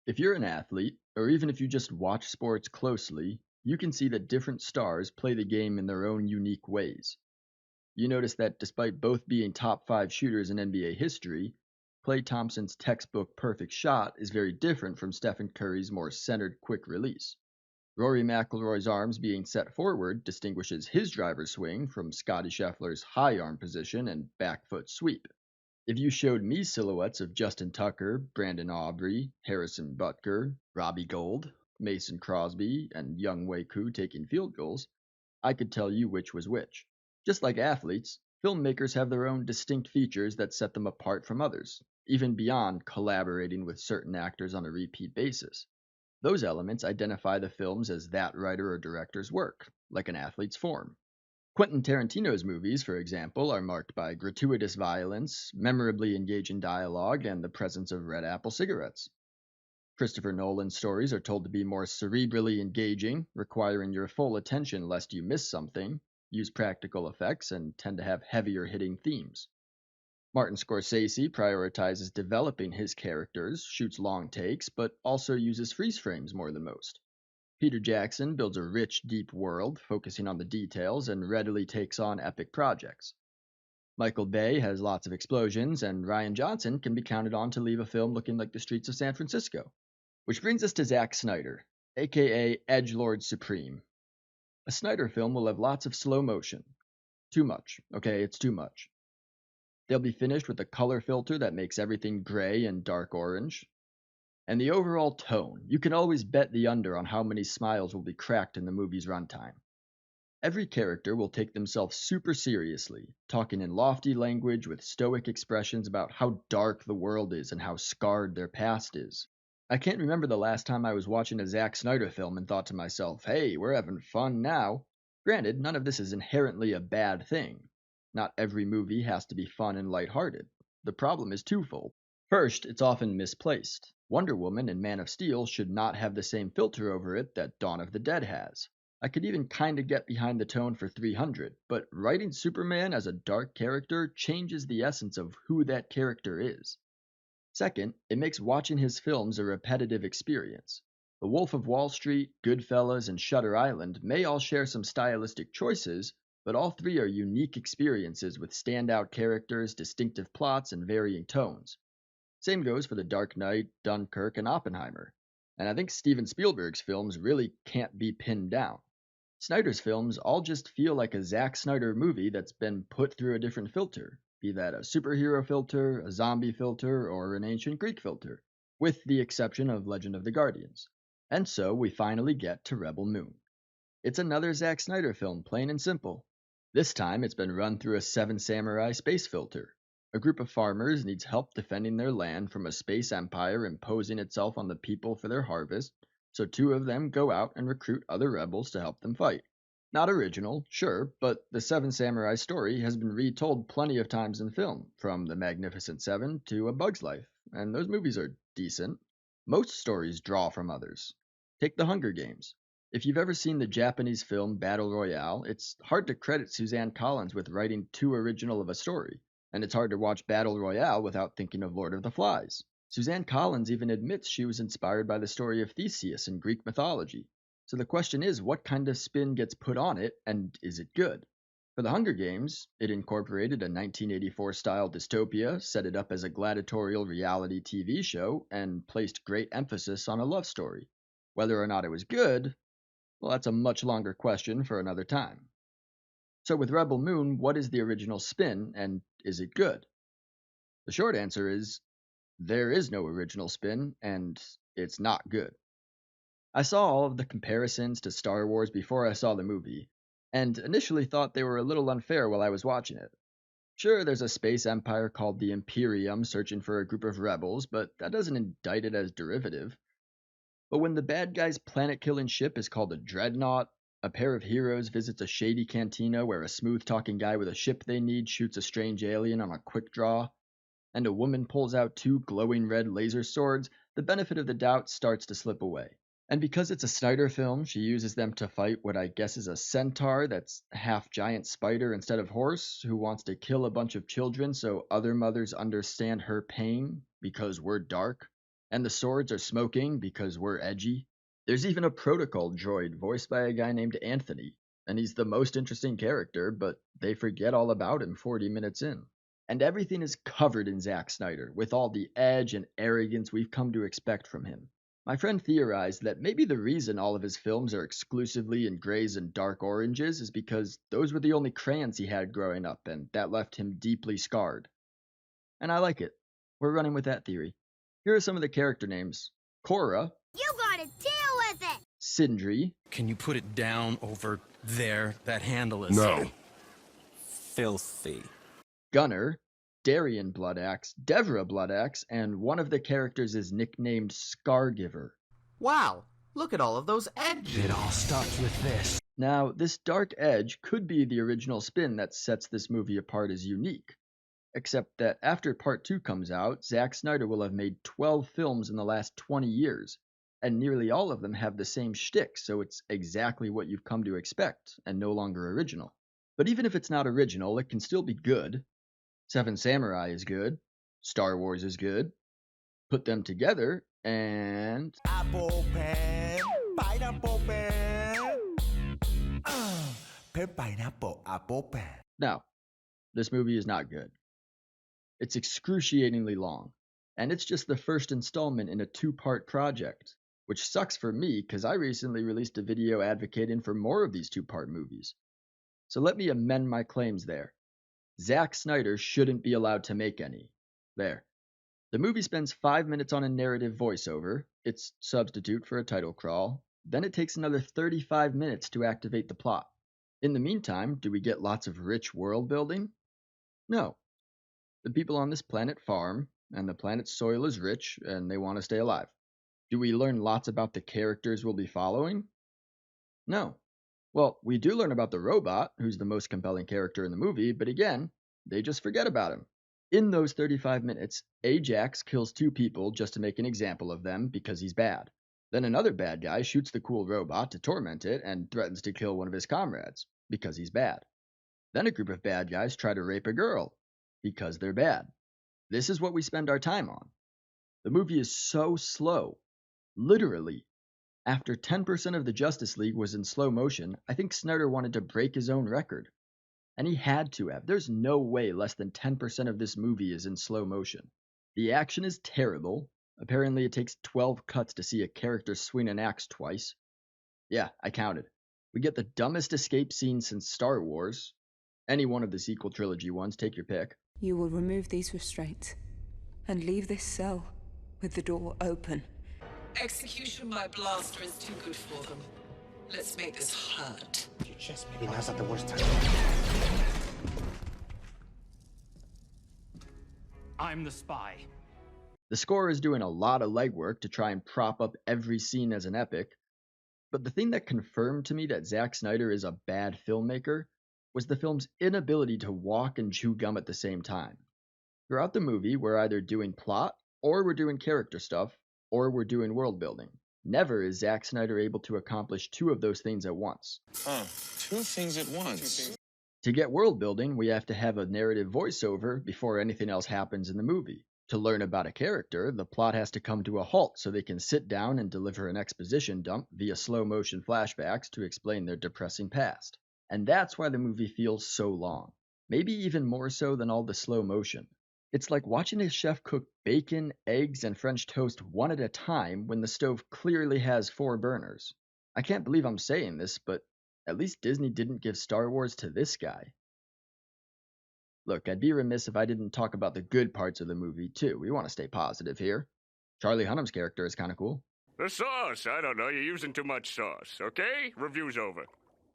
If you're an athlete, or even if you just watch sports closely, you can see that different stars play the game in their own unique ways. You notice that despite both being top 5 shooters in NBA history, Klay Thompson's textbook perfect shot is very different from Stephen Curry's more centered quick release. Rory McIlroy's arms being set forward distinguishes his driver's swing from Scottie Scheffler's high arm position and back foot sweep. If you showed me silhouettes of Justin Tucker, Brandon Aubrey, Harrison Butker, Robbie Gold, Mason Crosby, and Young Wei Koo taking field goals, I could tell you which was which. Just like athletes, filmmakers have their own distinct features that set them apart from others, even beyond collaborating with certain actors on a repeat basis. Those elements identify the films as that writer or director's work, like an athlete's form. Quentin Tarantino's movies, for example, are marked by gratuitous violence, memorably engaging dialogue, and the presence of red apple cigarettes. Christopher Nolan's stories are told to be more cerebrally engaging, requiring your full attention lest you miss something, use practical effects, and tend to have heavier hitting themes. Martin Scorsese prioritizes developing his characters, shoots long takes, but also uses freeze frames more than most. Peter Jackson builds a rich, deep world, focusing on the details, and readily takes on epic projects. Michael Bay has lots of explosions, and Ryan Johnson can be counted on to leave a film looking like the streets of San Francisco. Which brings us to Zack Snyder, aka Edgelord Supreme. A Snyder film will have lots of slow motion. Too much, okay, it's too much. They'll be finished with a color filter that makes everything gray and dark orange. And the overall tone, you can always bet the under on how many smiles will be cracked in the movie's runtime. Every character will take themselves super seriously, talking in lofty language with stoic expressions about how dark the world is and how scarred their past is. I can't remember the last time I was watching a Zack Snyder film and thought to myself, hey, we're having fun now. Granted, none of this is inherently a bad thing. Not every movie has to be fun and lighthearted. The problem is twofold. First, it's often misplaced. Wonder Woman and Man of Steel should not have the same filter over it that Dawn of the Dead has. I could even kinda get behind the tone for 300, but writing Superman as a dark character changes the essence of who that character is. Second, it makes watching his films a repetitive experience. The Wolf of Wall Street, Goodfellas, and Shutter Island may all share some stylistic choices, but all three are unique experiences with standout characters, distinctive plots, and varying tones. Same goes for The Dark Knight, Dunkirk, and Oppenheimer. And I think Steven Spielberg's films really can't be pinned down. Snyder's films all just feel like a Zack Snyder movie that's been put through a different filter, be that a superhero filter, a zombie filter, or an ancient Greek filter, with the exception of Legend of the Guardians. And so we finally get to Rebel Moon. It's another Zack Snyder film, plain and simple. This time it's been run through a Seven Samurai space filter. A group of farmers needs help defending their land from a space empire imposing itself on the people for their harvest, so two of them go out and recruit other rebels to help them fight. Not original, sure, but the Seven Samurai story has been retold plenty of times in film, from The Magnificent Seven to A Bug's Life, and those movies are decent. Most stories draw from others. Take The Hunger Games. If you've ever seen the Japanese film Battle Royale, it's hard to credit Suzanne Collins with writing too original of a story, and it's hard to watch Battle Royale without thinking of Lord of the Flies. Suzanne Collins even admits she was inspired by the story of Theseus in Greek mythology. So the question is, what kind of spin gets put on it, and is it good? For The Hunger Games, it incorporated a 1984-style dystopia, set it up as a gladiatorial reality TV show, and placed great emphasis on a love story. Whether or not it was good, well, that's a much longer question for another time. So with Rebel Moon, what is the original spin, and is it good? The short answer is, there is no original spin, and it's not good. I saw all of the comparisons to Star Wars before I saw the movie, and initially thought they were a little unfair while I was watching it. Sure, there's a space empire called the Imperium searching for a group of rebels, but that doesn't indict it as derivative. But when the bad guy's planet-killing ship is called a dreadnought, a pair of heroes visits a shady cantina where a smooth-talking guy with a ship they need shoots a strange alien on a quick draw, and a woman pulls out two glowing red laser swords, the benefit of the doubt starts to slip away. And because it's a Snyder film, she uses them to fight what I guess is a centaur that's half giant spider instead of horse, who wants to kill a bunch of children so other mothers understand her pain, because we're dark. And the swords are smoking because we're edgy. There's even a protocol droid voiced by a guy named Anthony, and he's the most interesting character, but they forget all about him 40 minutes in. And everything is covered in Zack Snyder, with all the edge and arrogance we've come to expect from him. My friend theorized that maybe the reason all of his films are exclusively in grays and dark oranges is because those were the only crayons he had growing up, and that left him deeply scarred. And I like it. We're running with that theory. Here are some of the character names: Korra, You gotta deal with it! Sindri, Can you put it down over there? That handle is... No. filthy. Gunner, Darian Bloodaxe, Devra Bloodaxe, and one of the characters is nicknamed Scargiver. Wow, look at all of those edges. It all starts with this. Now, this dark edge could be the original spin that sets this movie apart as unique. Except that after Part 2 comes out, Zack Snyder will have made 12 films in the last 20 years, and nearly all of them have the same shtick, so it's exactly what you've come to expect, and no longer original. But even if it's not original, it can still be good. Seven Samurai is good. Star Wars is good. Put them together, and... Apple pen, pineapple pen. Pineapple, apple pen. Now, this movie is not good. It's excruciatingly long, and it's just the first installment in a two-part project, which sucks for me because I recently released a video advocating for more of these two-part movies. So let me amend my claims there. Zack Snyder shouldn't be allowed to make any. There. The movie spends 5 minutes on a narrative voiceover, its substitute for a title crawl, then it takes another 35 minutes to activate the plot. In the meantime, do we get lots of rich world building? No. The people on this planet farm, and the planet's soil is rich, and they want to stay alive. Do we learn lots about the characters we'll be following? No. Well, we do learn about the robot, who's the most compelling character in the movie, but again, they just forget about him. In those 35 minutes, Ajax kills 2 people just to make an example of them because he's bad. Then another bad guy shoots the cool robot to torment it and threatens to kill one of his comrades because he's bad. Then a group of bad guys try to rape a girl because they're bad. This is what we spend our time on. The movie is so slow. Literally. After 10% of the Justice League was in slow motion, I think Snyder wanted to break his own record. And he had to have. There's no way less than 10% of this movie is in slow motion. The action is terrible. Apparently it takes 12 cuts to see a character swing an axe twice. Yeah, I counted. We get the dumbest escape scene since Star Wars. Any one of the sequel trilogy ones, take your pick. You will remove these restraints and leave this cell with the door open. Execution by blaster is too good for them. Let's make this hurt. Maybe now's not the worst time. I'm the spy. The score is doing a lot of legwork to try and prop up every scene as an epic, but the thing that confirmed to me that Zack Snyder is a bad filmmaker was the film's inability to walk and chew gum at the same time. Throughout the movie, we're either doing plot, or we're doing character stuff, or we're doing world building. Never is Zack Snyder able to accomplish 2 of those things at once. 2 things at once. To get world building, we have to have a narrative voiceover before anything else happens in the movie. To learn about a character, the plot has to come to a halt so they can sit down and deliver an exposition dump via slow-motion flashbacks to explain their depressing past. And that's why the movie feels so long. Maybe even more so than all the slow motion. It's like watching a chef cook bacon, eggs, and French toast one at a time when the stove clearly has 4 burners. I can't believe I'm saying this, but at least Disney didn't give Star Wars to this guy. Look, I'd be remiss if I didn't talk about the good parts of the movie, too. We want to stay positive here. Charlie Hunnam's character is kind of cool. The sauce. I don't know. You're using too much sauce, okay? Review's over.